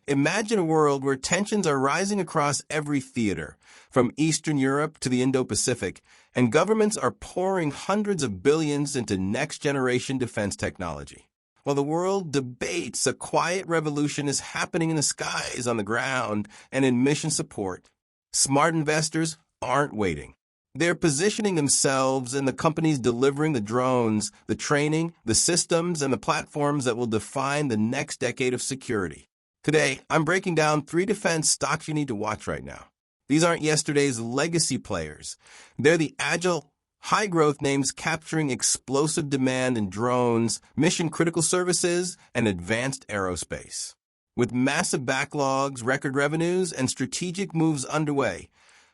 Imagine a world where tensions are rising across every theater, from Eastern Europe to the Indo-Pacific, and governments are pouring hundreds of billions into next-generation defense technology. While the world debates, a quiet revolution is happening in the skies, on the ground, and in mission support. Smart investors aren't waiting. They're positioning themselves in the companies delivering the drones, the training, the systems, and the platforms that will define the next decade of security. Today, I'm breaking down 3 defense stocks you need to watch right now. These aren't yesterday's legacy players. They're the agile, high-growth names capturing explosive demand in drones, mission-critical services, and advanced aerospace. With massive backlogs, record revenues, and strategic moves underway,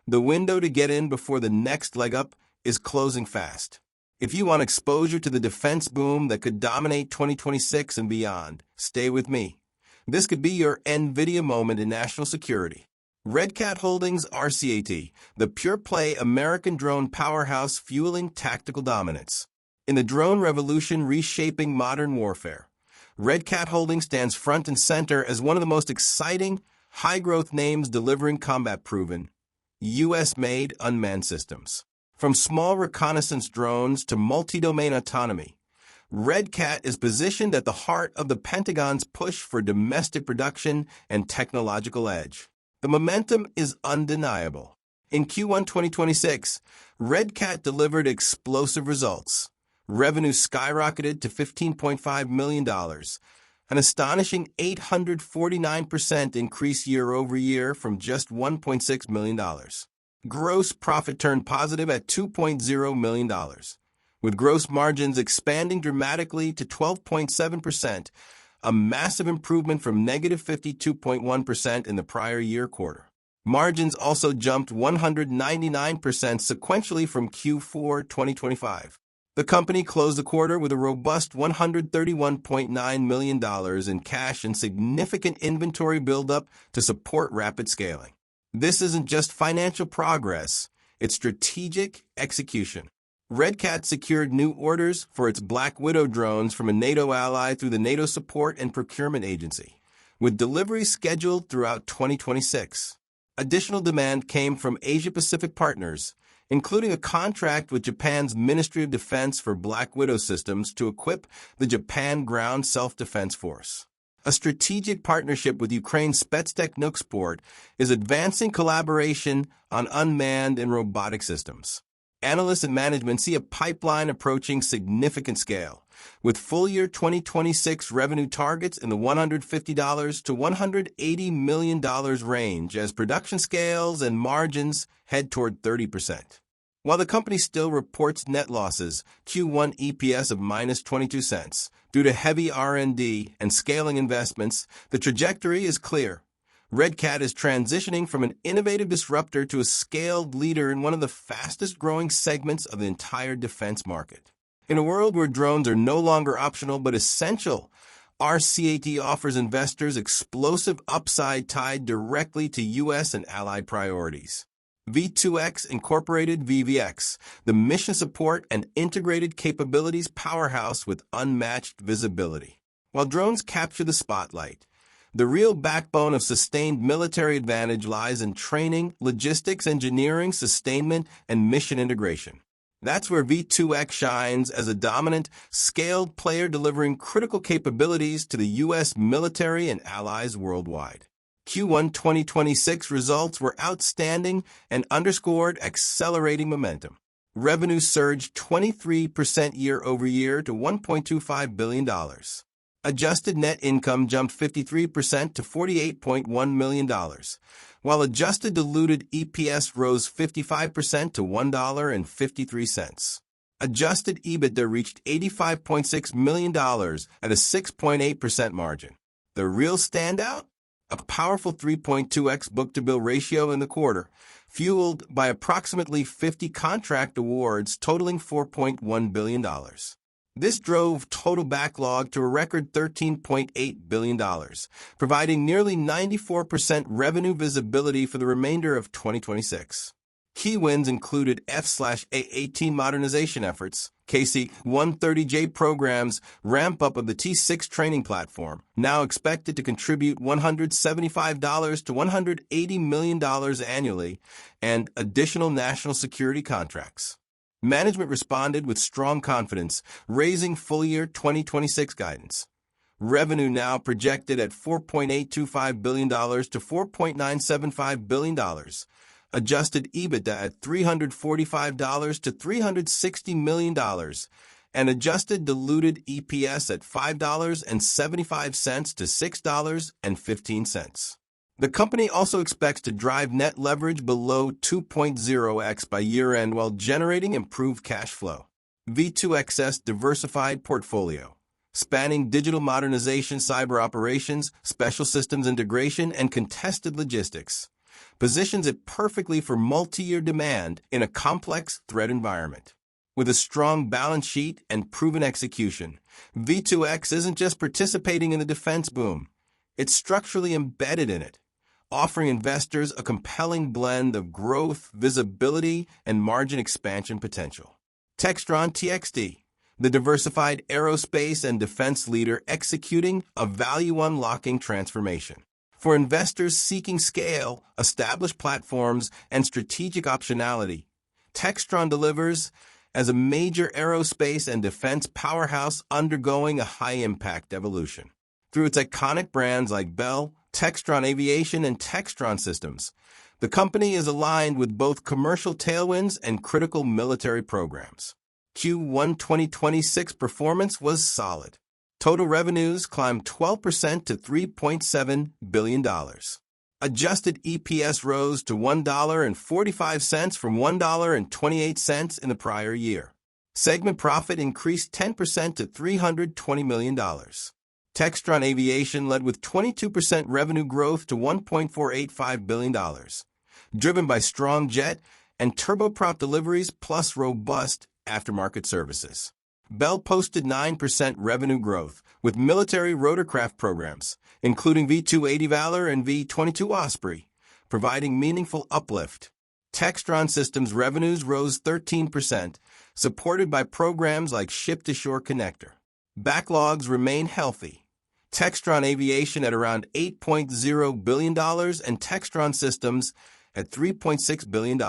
the window to get in before the next leg up is closing fast. If you want exposure to the defense boom that could dominate 2026 and beyond, stay with me. This could be your NVIDIA moment in national security. RCAT Holdings RCAT, the pure-play American drone powerhouse fueling tactical dominance. In the drone revolution reshaping modern warfare, RCAT Holdings stands front and center as one of the most exciting, high-growth names delivering combat-proven, U.S.-made unmanned systems. From small reconnaissance drones to multi-domain autonomy, RCAT is positioned at the heart of the Pentagon's push for domestic production and technological edge. The momentum is undeniable. In Q1 2026, RCAT delivered explosive results. Revenue skyrocketed to $15.5 million, an astonishing 849% increase year-over-year from just $1.6 million. Gross profit turned positive at $2.0 million, with gross margins expanding dramatically to 12.7%, a massive improvement from negative 52.1% in the prior year quarter. Margins also jumped 199% sequentially from Q4 2025. The company closed the quarter with a robust $131.9 million in cash and significant inventory buildup to support rapid scaling. This isn't just financial progress, it's strategic execution. RCAT secured new orders for its Black Widow drones from a NATO ally through the NATO Support and Procurement Agency, with deliveries scheduled throughout 2026. Additional demand came from Asia-Pacific partners, including a contract with Japan's Ministry of Defense for Black Widow systems to equip the Japan Ground Self-Defense Force. A strategic partnership with Ukraine's Spetsteknuksport is advancing collaboration on unmanned and robotic systems. Analysts and management see a pipeline approaching significant scale, with full-year 2026 revenue targets in the $150 to $180 million range as production scales and margins head toward 30%. While the company still reports net losses, Q1 EPS of minus 22 cents, due to heavy R&D and scaling investments, the trajectory is clear. RCAT is transitioning from an innovative disruptor to a scaled leader in one of the fastest-growing segments of the entire defense market. In a world where drones are no longer optional but essential, RCAT offers investors explosive upside tied directly to U.S. and allied priorities. V2X Incorporated V2X, the mission support and integrated capabilities powerhouse with unmatched visibility. While drones capture the spotlight, the real backbone of sustained military advantage lies in training, logistics, engineering, sustainment, and mission integration. That's where V2X shines as a dominant, scaled player delivering critical capabilities to the U.S. military and allies worldwide. Q1 2026 results were outstanding and underscored accelerating momentum. Revenue surged 23% year-over-year to $1.25 billion. Adjusted net income jumped 53% to $48.1 million, while adjusted diluted EPS rose 55% to $1.53. Adjusted EBITDA reached $85.6 million at a 6.8% margin. The real standout? A powerful 3.2x book-to-bill ratio in the quarter, fueled by approximately 50 contract awards totaling $4.1 billion. This drove total backlog to a record $13.8 billion, providing nearly 94% revenue visibility for the remainder of 2026. Key wins included F/A-18 modernization efforts, KC-130J programs, ramp-up of the T-6 training platform, now expected to contribute $175 to $180 million annually, and additional national security contracts. Management responded with strong confidence, raising full-year 2026 guidance. Revenue now projected at $4.825 billion to $4.975 billion. Adjusted EBITDA at $345 to $360 million, and adjusted diluted EPS at $5.75 to $6.15. The company also expects to drive net leverage below 2.0x by year-end while generating improved cash flow. V2X's diversified portfolio, spanning digital modernization, cyber operations, special systems integration, and contested logistics, positions it perfectly for multi-year demand in a complex threat environment. With a strong balance sheet and proven execution, V2X isn't just participating in the defense boom, it's structurally embedded in it, offering investors a compelling blend of growth, visibility, and margin expansion potential. Textron TXD, the diversified aerospace and defense leader executing a value-unlocking transformation. For investors seeking scale, established platforms, and strategic optionality, Textron delivers as a major aerospace and defense powerhouse undergoing a high-impact evolution. Through its iconic brands like Bell, Textron Aviation, and Textron Systems, the company is aligned with both commercial tailwinds and critical military programs. Q1 2026 performance was solid. Total revenues climbed 12% to $3.7 billion. Adjusted EPS rose to $1.45 from $1.28 in the prior year. Segment profit increased 10% to $320 million. Textron Aviation led with 22% revenue growth to $1.485 billion, driven by strong jet and turboprop deliveries plus robust aftermarket services. Bell posted 9% revenue growth with military rotorcraft programs, including V-280 Valor and V-22 Osprey, providing meaningful uplift. Textron Systems revenues rose 13%, supported by programs like Ship-to-Shore Connector. Backlogs remain healthy. Textron Aviation at around $8.0 billion and Textron Systems at $3.6 billion.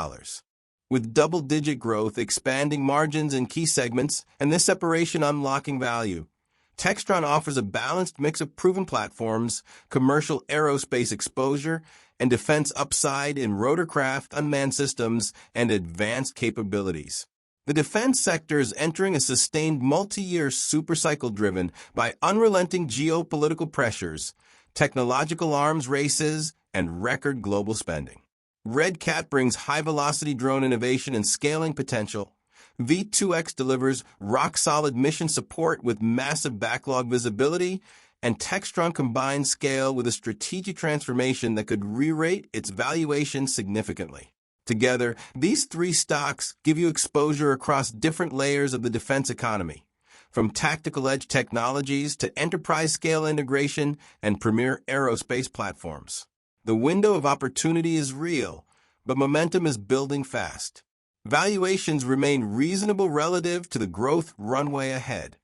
With double-digit growth, expanding margins in key segments, and this separation unlocking value, Textron offers a balanced mix of proven platforms, commercial aerospace exposure, and defense upside in rotorcraft, unmanned systems, and advanced capabilities. The defense sector is entering a sustained multi-year supercycle driven by unrelenting geopolitical pressures, technological arms races, and record global spending. RCAT brings high-velocity drone innovation and scaling potential. V2X delivers rock-solid mission support with massive backlog visibility, and Textron combines scale with a strategic transformation that could re-rate its valuation significantly. Together, these three stocks give you exposure across different layers of the defense economy, from tactical edge technologies to enterprise-scale integration and premier aerospace platforms. The window of opportunity is real, but momentum is building fast. Valuations remain reasonable relative to the growth runway ahead.